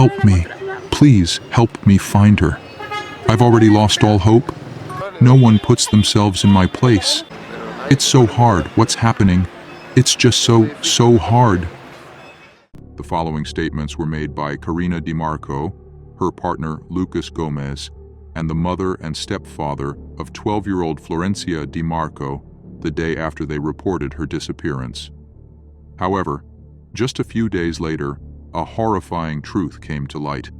Help me. Please help me find her. I've already lost all hope. No one puts themselves in my place. It's so hard. What's happening? It's just so hard. The following statements were made by Florencia di Marco, her partner Lucas Gomez, and the mother and stepfather of 12-year-old Florencia di Marco the day after they reported her disappearance. However, just a few days later, a horrifying truth came to light.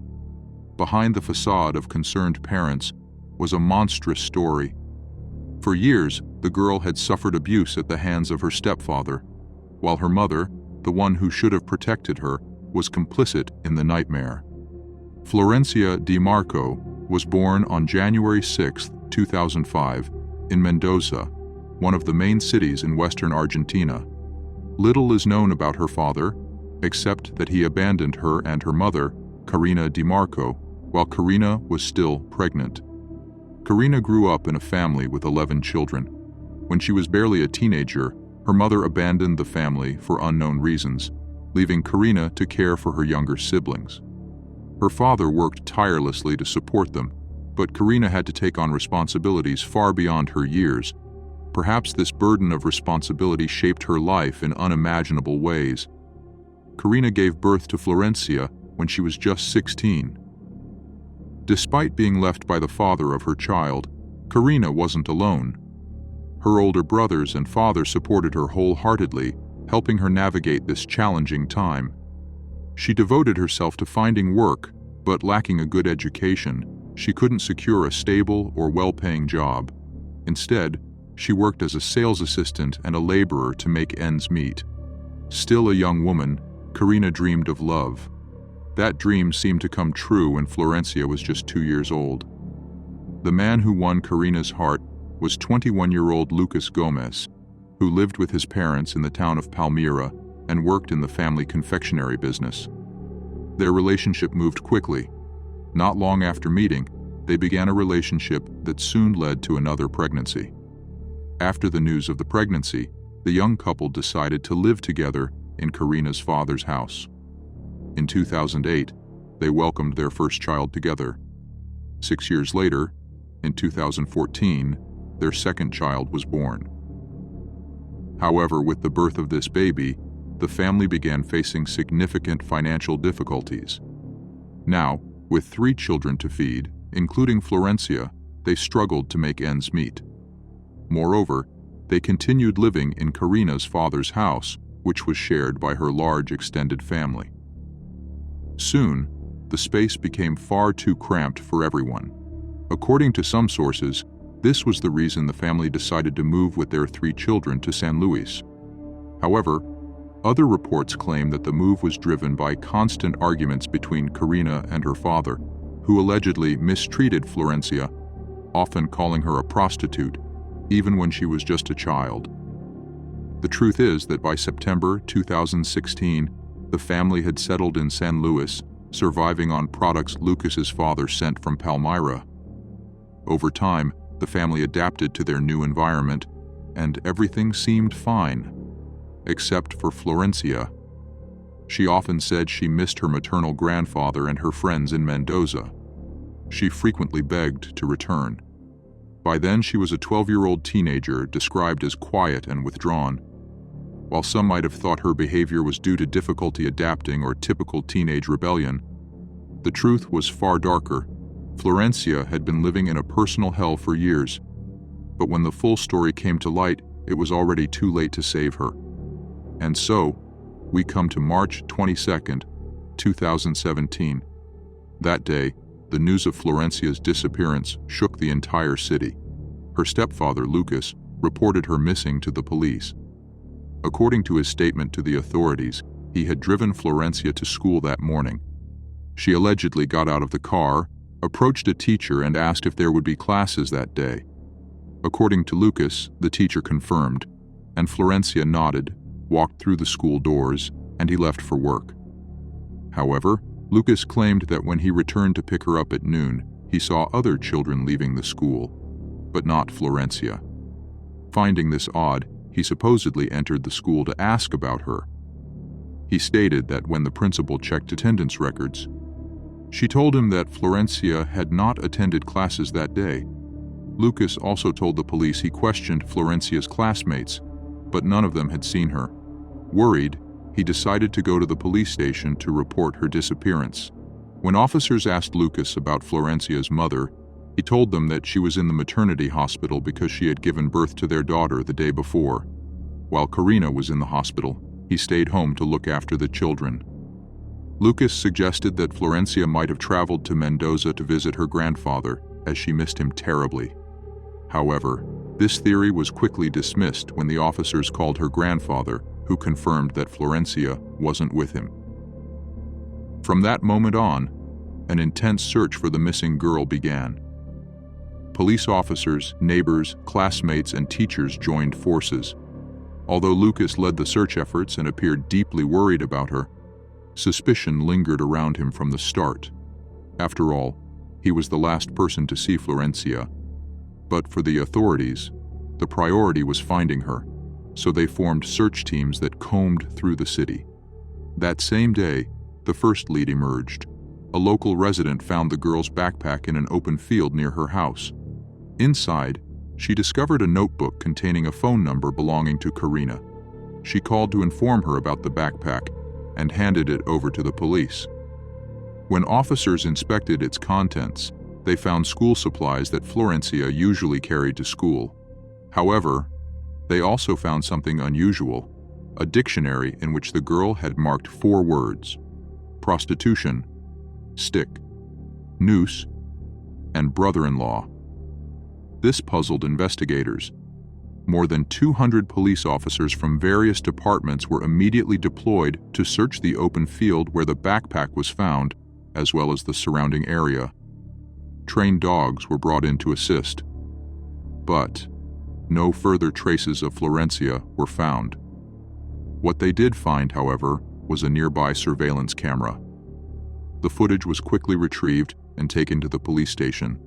Behind the facade of concerned parents was a monstrous story. For years, the girl had suffered abuse at the hands of her stepfather, while her mother, the one who should have protected her, was complicit in the nightmare. Florencia di Marco was born on January 6, 2005, in Mendoza, one of the main cities in western Argentina. Little is known about her father, except that he abandoned her and her mother, Florencia di Marco, while Florencia was still pregnant. Florencia grew up in a family with 11 children. When she was barely a teenager, her mother abandoned the family for unknown reasons, leaving Florencia to care for her younger siblings. Her father worked tirelessly to support them, but Florencia had to take on responsibilities far beyond her years. Perhaps this burden of responsibility shaped her life in unimaginable ways. Florencia gave birth to Florencia when she was just 16. Despite being left by the father of her child, Florencia wasn't alone. Her older brothers and father supported her wholeheartedly, helping her navigate this challenging time. She devoted herself to finding work, but lacking a good education, she couldn't secure a stable or well-paying job. Instead, she worked as a sales assistant and a laborer to make ends meet. Still a young woman, Florencia dreamed of love. That dream seemed to come true when Florencia was just 2 years old. The man who won Florencia's heart was 21-year-old Lucas Gomez, who lived with his parents in the town of Palmira and worked in the family confectionery business. Their relationship moved quickly. Not long after meeting, they began a relationship that soon led to another pregnancy. After the news of the pregnancy, the young couple decided to live together in Florencia's father's house. In 2008, they welcomed their first child together. 6 years later, in 2014, their second child was born. However, with the birth of this baby, the family began facing significant financial difficulties. Now, with 3 children to feed, including Florencia, they struggled to make ends meet. Moreover, they continued living in Florencia's father's house, which was shared by her large extended family. Soon, the space became far too cramped for everyone. According to some sources, this was the reason the family decided to move with their 3 children to San Luis. However, other reports claim that the move was driven by constant arguments between Florencia and her father, who allegedly mistreated Florencia, often calling her a prostitute, even when she was just a child. The truth is that by September 2016, the family had settled in San Luis, surviving on products Lucas's father sent from Palmyra. Over time, the family adapted to their new environment, and everything seemed fine, except for Florencia. She often said she missed her maternal grandfather and her friends in Mendoza. She frequently begged to return. By then, she was a 12-year-old teenager described as quiet and withdrawn. While some might have thought her behavior was due to difficulty adapting or typical teenage rebellion, the truth was far darker. Florencia had been living in a personal hell for years, but when the full story came to light, it was already too late to save her. And so, we come to March 22, 2017. That day, the news of Florencia's disappearance shook the entire city. Her stepfather, Lucas, reported her missing to the police. According to his statement to the authorities, he had driven Florencia to school that morning. She allegedly got out of the car, approached a teacher and asked if there would be classes that day. According to Lucas, the teacher confirmed, and Florencia nodded, walked through the school doors, and he left for work. However, Lucas claimed that when he returned to pick her up at noon, he saw other children leaving the school, but not Florencia. Finding this odd, he supposedly entered the school to ask about her. He stated that when the principal checked attendance records, She told him that Florencia had not attended classes that day. Lucas also told the police he questioned Florencia's classmates, but none of them had seen her. Worried, he decided to go to the police station to report her disappearance. When officers asked Lucas about Florencia's mother, he told them that she was in the maternity hospital because she had given birth to their daughter the day before. While Karina was in the hospital, he stayed home to look after the children. Lucas suggested that Florencia might have traveled to Mendoza to visit her grandfather, as she missed him terribly. However, this theory was quickly dismissed when the officers called her grandfather, who confirmed that Florencia wasn't with him. From that moment on, an intense search for the missing girl began. Police officers, neighbors, classmates, and teachers joined forces. Although Lucas led the search efforts and appeared deeply worried about her, suspicion lingered around him from the start. After all, he was the last person to see Florencia. But for the authorities, the priority was finding her, so they formed search teams that combed through the city. That same day, the first lead emerged. A local resident found the girl's backpack in an open field near her house. Inside, she discovered a notebook containing a phone number belonging to Karina. She called to inform her about the backpack and handed it over to the police. When officers inspected its contents, they found school supplies that Florencia usually carried to school. However, they also found something unusual, a dictionary in which the girl had marked 4 words: prostitution, stick, noose, and brother-in-law. This puzzled investigators. More than 200 police officers from various departments were immediately deployed to search the open field where the backpack was found, as well as the surrounding area. Trained dogs were brought in to assist. But no further traces of Florencia were found. What they did find, however, was a nearby surveillance camera. The footage was quickly retrieved and taken to the police station.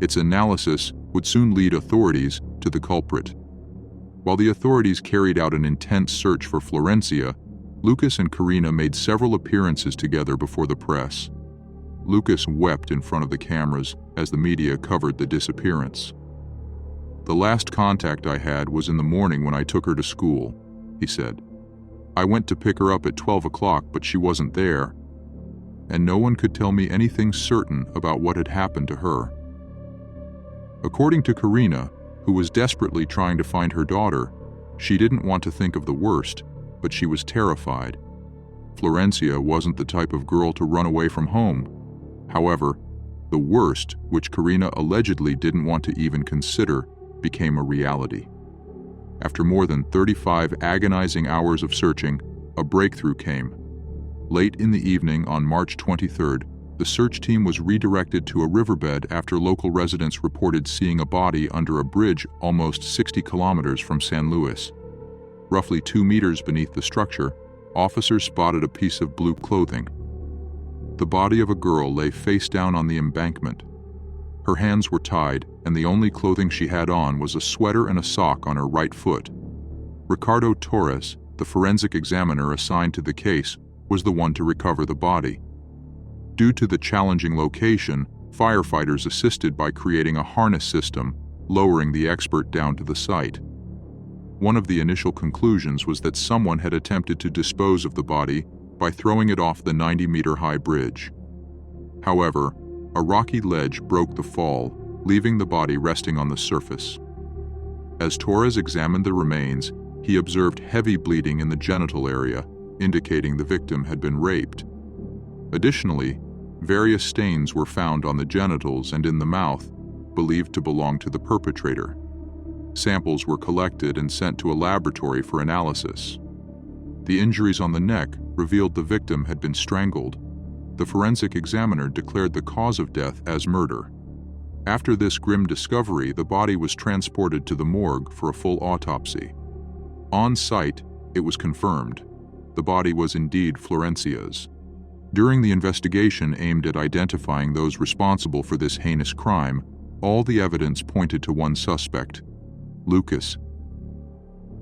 Its analysis would soon lead authorities to the culprit. While the authorities carried out an intense search for Florencia, Lucas and Karina made several appearances together before the press. Lucas wept in front of the cameras as the media covered the disappearance. "The last contact I had was in the morning when I took her to school," he said. "I went to pick her up at 12 o'clock, but she wasn't there, and no one could tell me anything certain about what had happened to her." According to Karina, who was desperately trying to find her daughter, she didn't want to think of the worst, but she was terrified. Florencia wasn't the type of girl to run away from home. However, the worst, which Karina allegedly didn't want to even consider, became a reality. After more than 35 agonizing hours of searching, a breakthrough came. Late in the evening on March 23rd, the search team was redirected to a riverbed after local residents reported seeing a body under a bridge almost 60 kilometers from San Luis. Roughly 2 meters beneath the structure, officers spotted a piece of blue clothing. The body of a girl lay face down on the embankment. Her hands were tied, and the only clothing she had on was a sweater and a sock on her right foot. Ricardo Torres, the forensic examiner assigned to the case, was the one to recover the body. Due to the challenging location, firefighters assisted by creating a harness system, lowering the expert down to the site. One of the initial conclusions was that someone had attempted to dispose of the body by throwing it off the 90-meter-high bridge. However, a rocky ledge broke the fall, leaving the body resting on the surface. As Torres examined the remains, he observed heavy bleeding in the genital area, indicating the victim had been raped. Additionally, various stains were found on the genitals and in the mouth, believed to belong to the perpetrator. Samples were collected and sent to a laboratory for analysis. The injuries on the neck revealed the victim had been strangled. The forensic examiner declared the cause of death as murder. After this grim discovery, the body was transported to the morgue for a full autopsy. On site, it was confirmed. The body was indeed Florencia's. During the investigation aimed at identifying those responsible for this heinous crime, all the evidence pointed to one suspect, Lucas.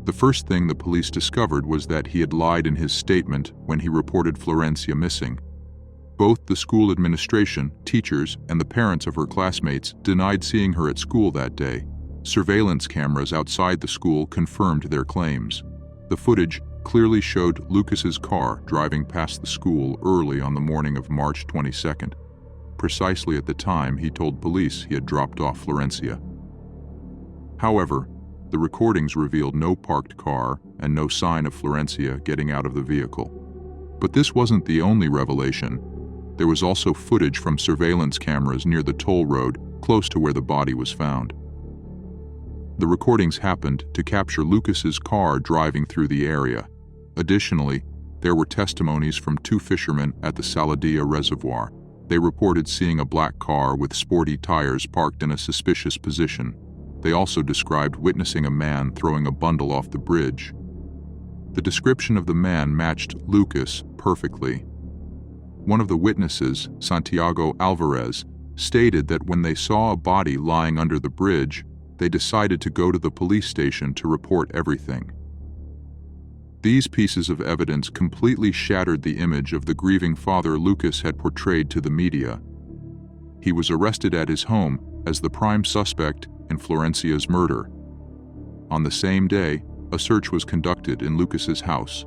The first thing the police discovered was that he had lied in his statement when he reported Florencia missing. Both the school administration, teachers, and the parents of her classmates denied seeing her at school that day. Surveillance cameras outside the school confirmed their claims. The footage clearly showed Lucas's car driving past the school early on the morning of March 22nd, precisely at the time he told police he had dropped off Florencia. However, the recordings revealed no parked car and no sign of Florencia getting out of the vehicle. But this wasn't the only revelation. There was also footage from surveillance cameras near the toll road close to where the body was found. The recordings happened to capture Lucas's car driving through the area. Additionally, there were testimonies from two fishermen at the Saladia Reservoir. They reported seeing a black car with sporty tires parked in a suspicious position. They also described witnessing a man throwing a bundle off the bridge. The description of the man matched Lucas perfectly. One of the witnesses, Santiago Alvarez, stated that when they saw a body lying under the bridge, they decided to go to the police station to report everything. These pieces of evidence completely shattered the image of the grieving father Lucas had portrayed to the media. He was arrested at his home as the prime suspect in Florencia's murder. On the same day, a search was conducted in Lucas's house.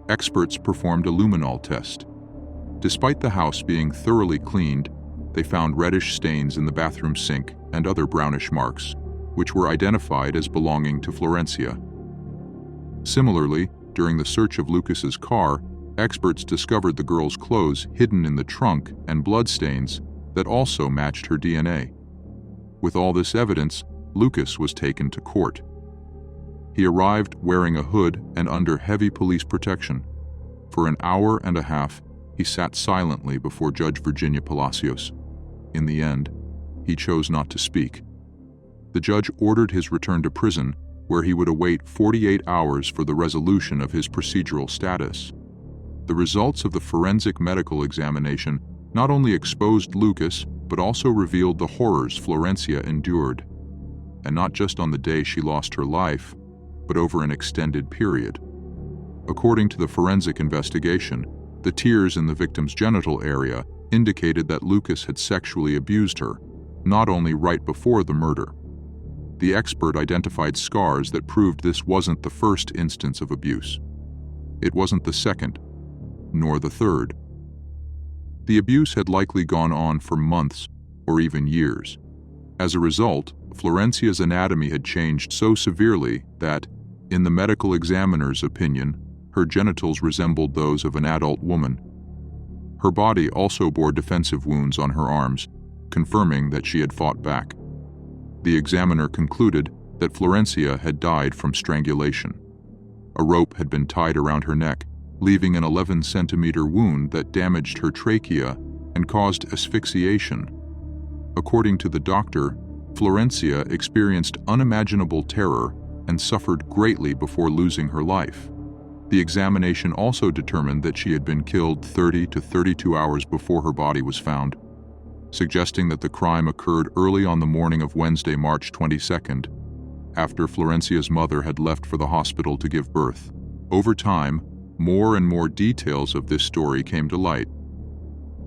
Experts performed a luminol test. Despite the house being thoroughly cleaned, they found reddish stains in the bathroom sink and other brownish marks, which were identified as belonging to Florencia. Similarly, during the search of Lucas's car, experts discovered the girl's clothes hidden in the trunk and bloodstains that also matched her DNA. With all this evidence, Lucas was taken to court. He arrived wearing a hood and under heavy police protection. For an hour and a half, he sat silently before Judge Virginia Palacios. In the end, he chose not to speak. The judge ordered his return to prison, where he would await 48 hours for the resolution of his procedural status. The results of the forensic medical examination not only exposed Lucas, but also revealed the horrors Florencia endured. And not just on the day she lost her life, but over an extended period. According to the forensic investigation, the tears in the victim's genital area indicated that Lucas had sexually abused her, not only right before the murder. The expert identified scars that proved this wasn't the first instance of abuse. It wasn't the second, nor the third. The abuse had likely gone on for months or even years. As a result, Florencia's anatomy had changed so severely that, in the medical examiner's opinion, her genitals resembled those of an adult woman. Her body also bore defensive wounds on her arms, confirming that she had fought back. The examiner concluded that Florencia had died from strangulation. A rope had been tied around her neck, leaving an 11-centimeter wound that damaged her trachea and caused asphyxiation. According to the doctor, Florencia experienced unimaginable terror and suffered greatly before losing her life. The examination also determined that she had been killed 30 to 32 hours before her body was found, suggesting that the crime occurred early on the morning of Wednesday, March 22nd, after Florencia's mother had left for the hospital to give birth. Over time, more and more details of this story came to light.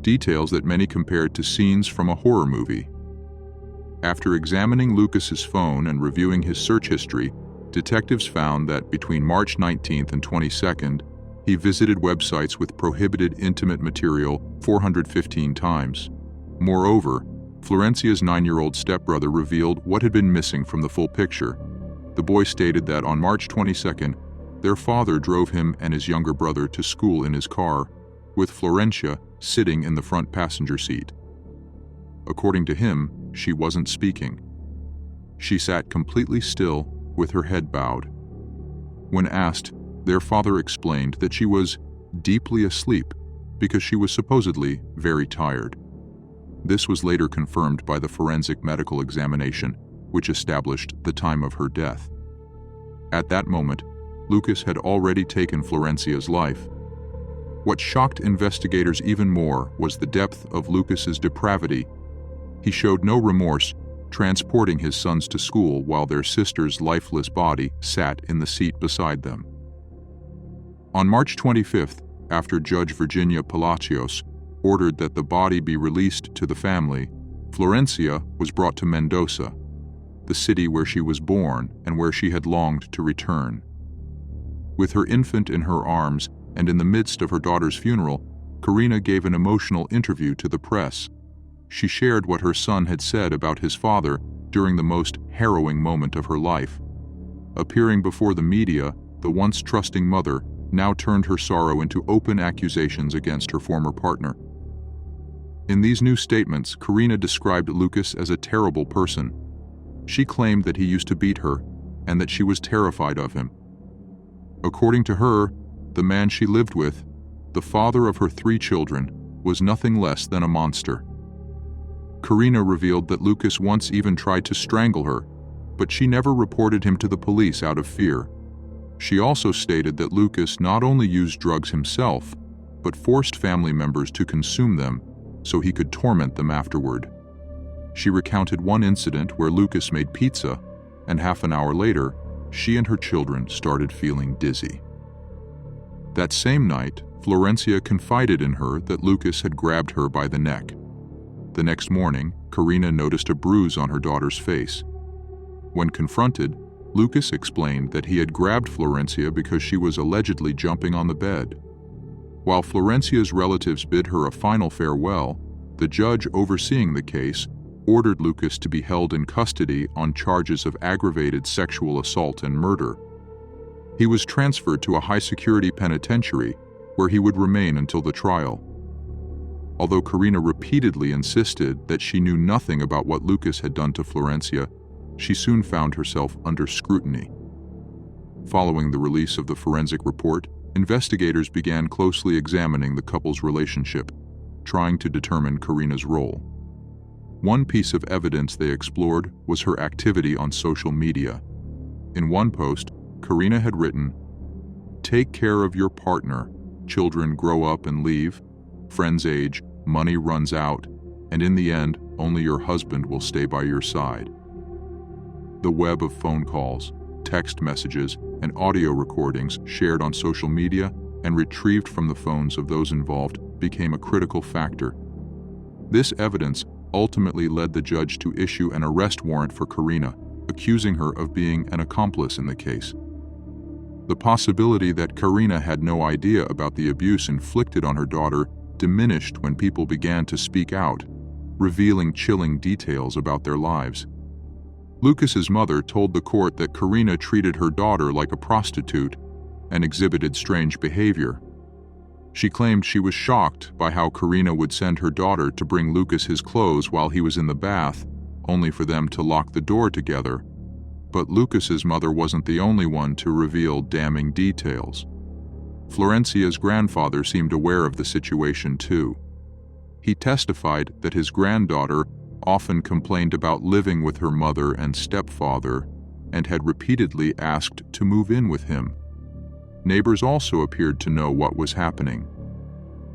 Details that many compared to scenes from a horror movie. After examining Lucas's phone and reviewing his search history, detectives found that between March 19th and 22nd, he visited websites with prohibited intimate material 415 times. Moreover, Florencia's 9-year-old stepbrother revealed what had been missing from the full picture. The boy stated that on March 22nd, their father drove him and his younger brother to school in his car, with Florencia sitting in the front passenger seat. According to him, she wasn't speaking. She sat completely still, with her head bowed. When asked, their father explained that she was deeply asleep because she was supposedly very tired. This was later confirmed by the forensic medical examination, which established the time of her death. At that moment, Lucas had already taken Florencia's life. What shocked investigators even more was the depth of Lucas's depravity. He showed no remorse, transporting his sons to school while their sister's lifeless body sat in the seat beside them. On March 25th, after Judge Virginia Palacios ordered that the body be released to the family, Florencia was brought to Mendoza, the city where she was born and where she had longed to return. With her infant in her arms and in the midst of her daughter's funeral, Karina gave an emotional interview to the press. She shared what her son had said about his father during the most harrowing moment of her life. Appearing before the media, the once trusting mother now turned her sorrow into open accusations against her former partner. In these new statements, Karina described Lucas as a terrible person. She claimed that he used to beat her and that she was terrified of him. According to her, the man she lived with, the father of her 3 children, was nothing less than a monster. Karina revealed that Lucas once even tried to strangle her, but she never reported him to the police out of fear. She also stated that Lucas not only used drugs himself, but forced family members to consume them so he could torment them afterward. She recounted one incident where Lucas made pizza, and half an hour later, she and her children started feeling dizzy. That same night, Florencia confided in her that Lucas had grabbed her by the neck. The next morning, Karina noticed a bruise on her daughter's face. When confronted, Lucas explained that he had grabbed Florencia because she was allegedly jumping on the bed. While Florencia's relatives bid her a final farewell, the judge overseeing the case ordered Lucas to be held in custody on charges of aggravated sexual assault and murder. He was transferred to a high-security penitentiary where he would remain until the trial. Although Karina repeatedly insisted that she knew nothing about what Lucas had done to Florencia, she soon found herself under scrutiny. Following the release of the forensic report, investigators began closely examining the couple's relationship, trying to determine Karina's role. One piece of evidence they explored was her activity on social media. In one post, Karina had written, "Take care of your partner. Children grow up and leave. Friends age, money runs out, and in the end, only your husband will stay by your side." The web of phone calls, text messages, and audio recordings shared on social media and retrieved from the phones of those involved became a critical factor. This evidence ultimately led the judge to issue an arrest warrant for Karina, accusing her of being an accomplice in the case. The possibility that Karina had no idea about the abuse inflicted on her daughter diminished when people began to speak out, revealing chilling details about their lives. Lucas's mother told the court that Karina treated her daughter like a prostitute and exhibited strange behavior. She claimed she was shocked by how Karina would send her daughter to bring Lucas his clothes while he was in the bath, only for them to lock the door together. But Lucas's mother wasn't the only one to reveal damning details. Florencia's grandfather seemed aware of the situation too. He testified that his granddaughter often complained about living with her mother and stepfather and had repeatedly asked to move in with him. Neighbors also appeared to know what was happening.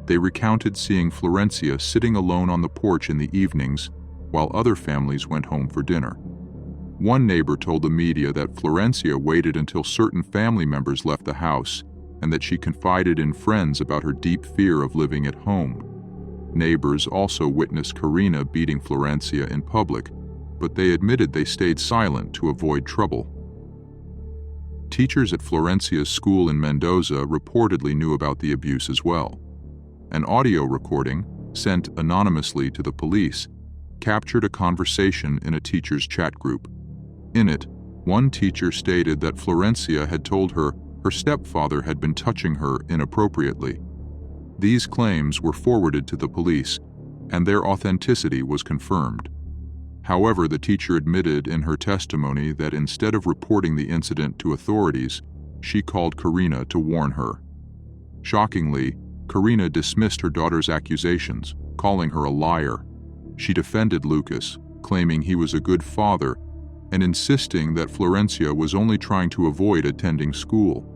They recounted seeing Florencia sitting alone on the porch in the evenings while other families went home for dinner. One neighbor told the media that Florencia waited until certain family members left the house and that she confided in friends about her deep fear of living at home. Neighbors also witnessed Karina beating Florencia in public, but they admitted they stayed silent to avoid trouble. Teachers at Florencia's school in Mendoza reportedly knew about the abuse as well. An audio recording, sent anonymously to the police, captured a conversation in a teacher's chat group. In it, one teacher stated that Florencia had told her her stepfather had been touching her inappropriately. These claims were forwarded to the police, and their authenticity was confirmed. However, the teacher admitted in her testimony that instead of reporting the incident to authorities, she called Karina to warn her. Shockingly, Karina dismissed her daughter's accusations, calling her a liar. She defended Lucas, claiming he was a good father, and insisting that Florencia was only trying to avoid attending school.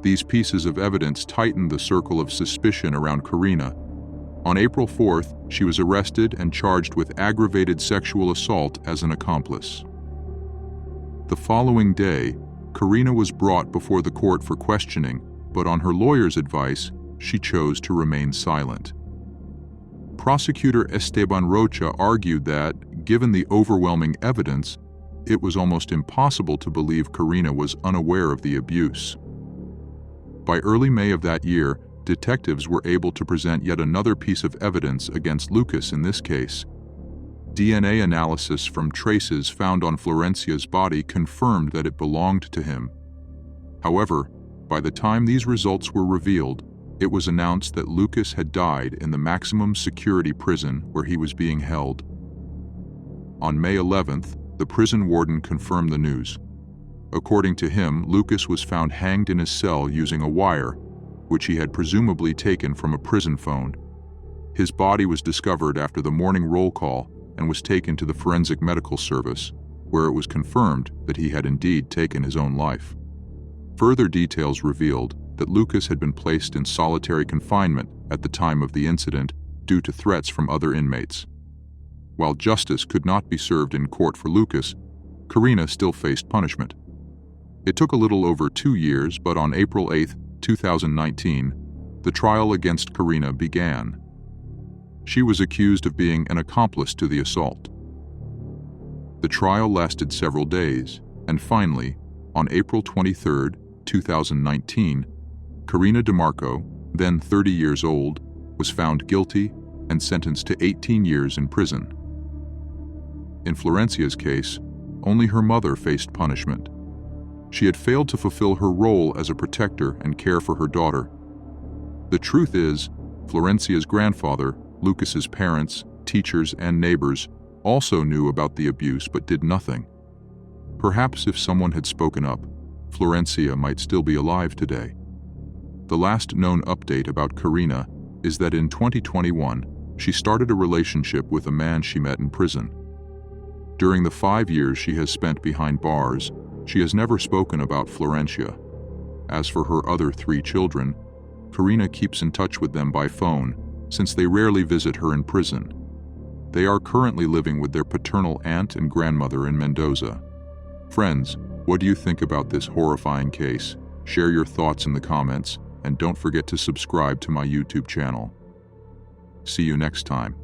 These pieces of evidence tightened the circle of suspicion around Karina. On April 4th, she was arrested and charged with aggravated sexual assault as an accomplice. The following day, Karina was brought before the court for questioning, but on her lawyer's advice, she chose to remain silent. Prosecutor Esteban Rocha argued that, given the overwhelming evidence, it was almost impossible to believe Karina was unaware of the abuse. By early May of that year, detectives were able to present yet another piece of evidence against Lucas in this case. DNA analysis from traces found on Florencia's body confirmed that it belonged to him. However, by the time these results were revealed, it was announced that Lucas had died in the maximum security prison where he was being held. On May 11th, the prison warden confirmed the news. According to him, Lucas was found hanged in his cell using a wire, which he had presumably taken from a prison phone. His body was discovered after the morning roll call and was taken to the forensic medical service, where it was confirmed that he had indeed taken his own life. Further details revealed that Lucas had been placed in solitary confinement at the time of the incident due to threats from other inmates. While justice could not be served in court for Lucas, Karina still faced punishment. It took a little over 2 years, but on April 8, 2019, the trial against Karina began. She was accused of being an accomplice to the assault. The trial lasted several days, and finally, on April 23, 2019, Florencia di Marco, then 30 years old, was found guilty and sentenced to 18 years in prison. In Florencia's case, only her mother faced punishment. She had failed to fulfill her role as a protector and care for her daughter. The truth is, Florencia's grandfather, Lucas's parents, teachers, and neighbors also knew about the abuse but did nothing. Perhaps if someone had spoken up, Florencia might still be alive today. The last known update about Karina is that in 2021, she started a relationship with a man she met in prison. During the 5 years she has spent behind bars, she has never spoken about Florencia. As for her other 3 children, Karina keeps in touch with them by phone, since they rarely visit her in prison. They are currently living with their paternal aunt and grandmother in Mendoza. Friends, what do you think about this horrifying case? Share your thoughts in the comments, and don't forget to subscribe to my YouTube channel. See you next time.